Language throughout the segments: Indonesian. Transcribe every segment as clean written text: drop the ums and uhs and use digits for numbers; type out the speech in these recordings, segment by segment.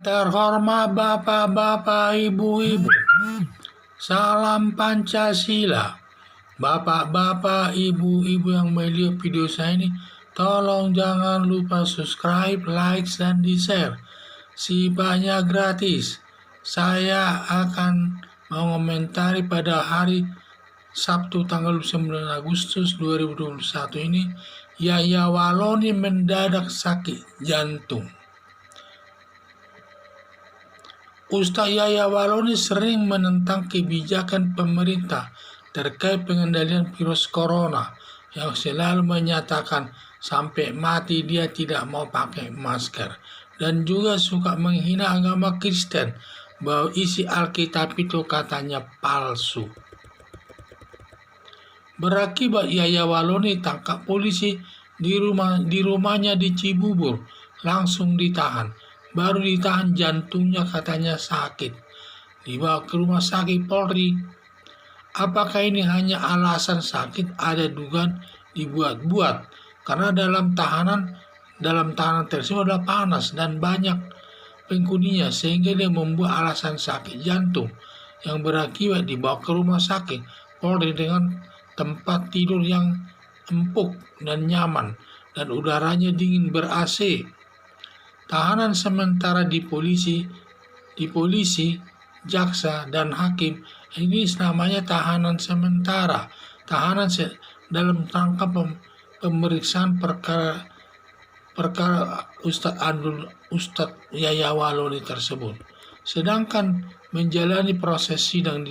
Terhormat Bapak-Bapak, Ibu-Ibu, salam Pancasila. Bapak-bapak, Ibu-Ibu yang melihat video saya ini, tolong jangan lupa subscribe, like, dan di-share. Sifatnya gratis. Saya akan mengomentari pada hari Sabtu tanggal 9 Agustus 2021 ini, Yahya Walloni mendadak sakit jantung. Ustaz Yahya Walloni sering menentang kebijakan pemerintah terkait pengendalian virus corona yang selalu menyatakan sampai mati dia tidak mau pakai masker, dan juga suka menghina agama Kristen bahwa isi Alkitab itu katanya palsu. Berakibat Yahya Walloni tangkap polisi di rumahnya di Cibubur, langsung ditahan. Baru ditahan jantungnya katanya sakit, dibawa ke rumah sakit Polri. Apakah ini hanya alasan sakit? Ada dugaan dibuat-buat, karena dalam tahanan tersebut adalah panas dan banyak penghuninya, sehingga dia membuat alasan sakit jantung yang berakibat dibawa ke rumah sakit Polri dengan tempat tidur yang empuk dan nyaman dan udaranya dingin ber-AC. Tahanan sementara di polisi, jaksa, dan hakim. Ini namanya tahanan sementara. Dalam rangka pemeriksaan perkara Ustadz Yahya Walloni tersebut. Sedangkan menjalani proses sidang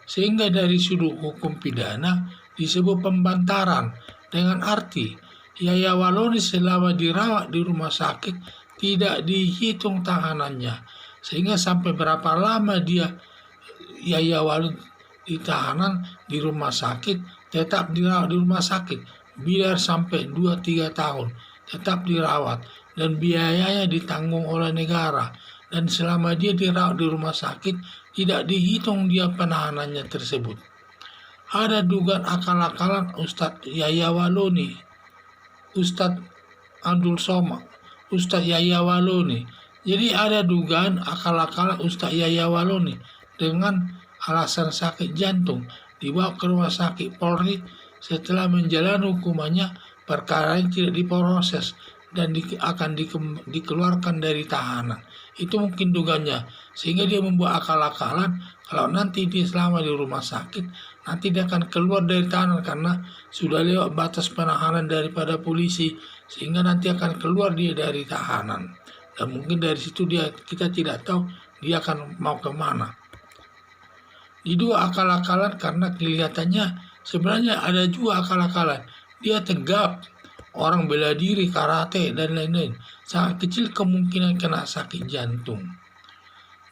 sehingga dari sudut hukum pidana disebut pembantaran, dengan arti Yahya Walloni selama dirawat di rumah sakit tidak dihitung tahanannya, sehingga sampai berapa lama Yahya Walloni ditahanan di rumah sakit, tetap dirawat di rumah sakit, biar sampai 2-3 tahun tetap dirawat, dan biayanya ditanggung oleh negara, dan selama dia dirawat di rumah sakit tidak dihitung dia penahanannya tersebut. Ada dugaan akal-akalan Ustadz Yahya Walloni, Ustadz Abdul Somad, Ustadz Yahya Walloni. Jadi ada dugaan akal-akalan Ustadz Yahya Walloni dengan alasan sakit jantung dibawa ke rumah sakit Polri setelah menjalani hukumannya. Perkara yang tidak diproses dan akan dikeluarkan dari tahanan. Itu mungkin dugaannya, sehingga dia membuat akal-akalan kalau nanti dia selama di rumah sakit, nanti dia akan keluar dari tahanan karena sudah lewat batas penahanan daripada polisi, sehingga nanti akan keluar dia dari tahanan. Dan mungkin dari situ kita tidak tahu dia akan mau kemana. Dua akal-akalan karena kelihatannya sebenarnya ada juga akal-akalan. Dia tegap, orang bela diri, karate, dan lain-lain. Sangat kecil kemungkinan kena sakit jantung.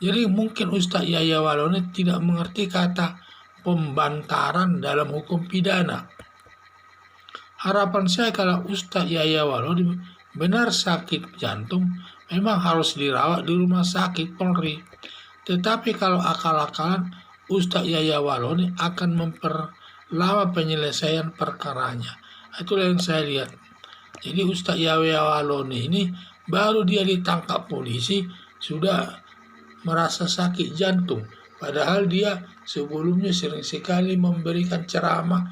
Jadi mungkin Ustadz Yahya Walloni tidak mengerti kata pembantaran dalam hukum pidana. Harapan saya kalau Ustadz Yahya Walloni benar sakit jantung, memang harus dirawat di rumah sakit Polri. Tetapi kalau akal-akalan, Ustadz Yahya Walloni akan memperlama penyelesaian perkaranya. Itulah yang saya lihat. Jadi Ustadz Yahya Walloni ini baru dia ditangkap polisi sudah merasa sakit jantung. Padahal dia sebelumnya sering sekali memberikan ceramah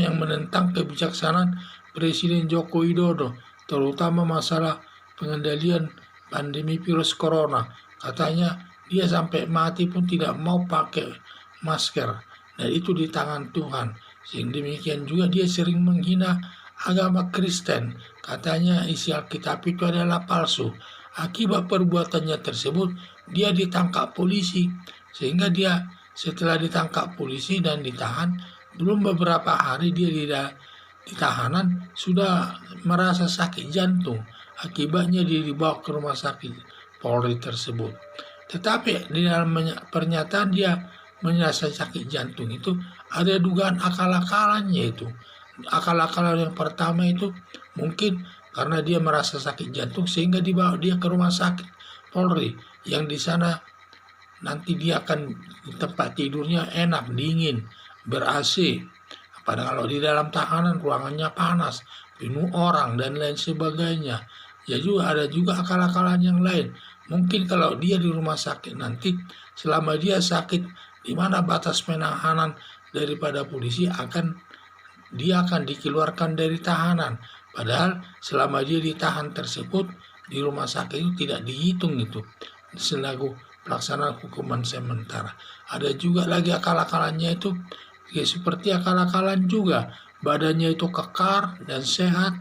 yang menentang kebijaksanaan Presiden Joko Widodo, terutama masalah pengendalian pandemi virus corona. Katanya dia sampai mati pun tidak mau pakai masker, dan itu di tangan Tuhan. Sehingga demikian juga dia sering menghina agama Kristen. Katanya isi Alkitab itu adalah palsu. Akibat perbuatannya tersebut, dia ditangkap polisi. Sehingga dia setelah ditangkap polisi dan ditahan, belum beberapa hari dia di tahanan sudah merasa sakit jantung. Akibatnya dia dibawa ke rumah sakit Polri tersebut. Tetapi di dalam pernyataan dia merasa sakit jantung itu ada dugaan akal-akalannya itu. Akal-akalan yang pertama itu mungkin karena dia merasa sakit jantung sehingga dibawa dia ke rumah sakit Polri, yang di sana nanti dia akan tempat tidurnya enak, dingin, ber-AC. Padahal kalau di dalam tahanan ruangannya panas, penuh orang dan lain sebagainya. Ya juga ada juga akal-akalan yang lain. Mungkin kalau dia di rumah sakit nanti, selama dia sakit, di mana batas penahanan daripada polisi dia akan dikeluarkan dari tahanan. Padahal selama dia ditahan tersebut di rumah sakit itu tidak dihitung itu selaku pelaksanaan hukuman sementara. Ada juga lagi akal-akalannya itu ya seperti akal-akalan juga. Badannya itu kekar dan sehat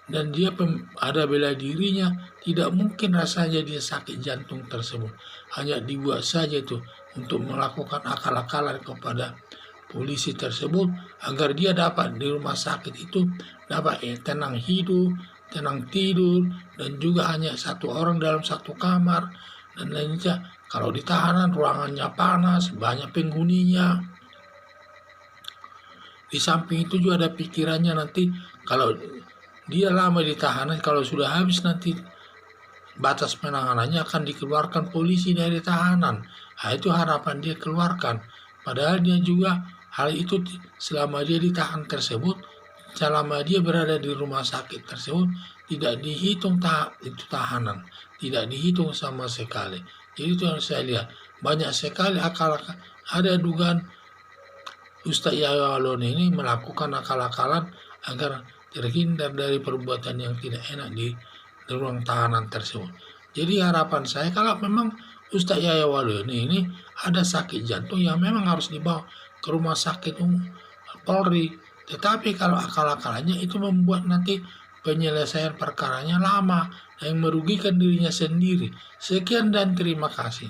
dan dia ada bela dirinya, tidak mungkin rasanya dia sakit jantung tersebut. Hanya dibuat saja itu untuk melakukan akal-akalan kepada polisi tersebut agar dia dapat di rumah sakit itu dapat tenang hidup, tenang tidur, dan juga hanya satu orang dalam satu kamar dan lainnya. Kalau di tahanan ruangannya panas, banyak penghuninya. Di samping itu juga ada pikirannya nanti kalau dia lama di tahanan, kalau sudah habis nanti batas penanganannya akan dikeluarkan polisi dari tahanan. Nah, itu harapan dia keluarkan. Padahal dia juga hal itu selama dia ditahan tersebut, selama dia berada di rumah sakit tersebut, tidak dihitung itu tahanan, tidak dihitung sama sekali. Jadi itu yang saya lihat, banyak sekali ada dugaan Ustaz Yahya Waloni ini melakukan akal-akalan agar terhindar dari perbuatan yang tidak enak di ruang tahanan tersebut. Jadi harapan saya kalau memang Ustaz Yahya Waloni ini ada sakit jantung yang memang harus dibawa ke rumah sakit Polri. Tetapi kalau akal-akalannya itu membuat nanti penyelesaian perkaranya lama yang merugikan dirinya sendiri. Sekian dan terima kasih.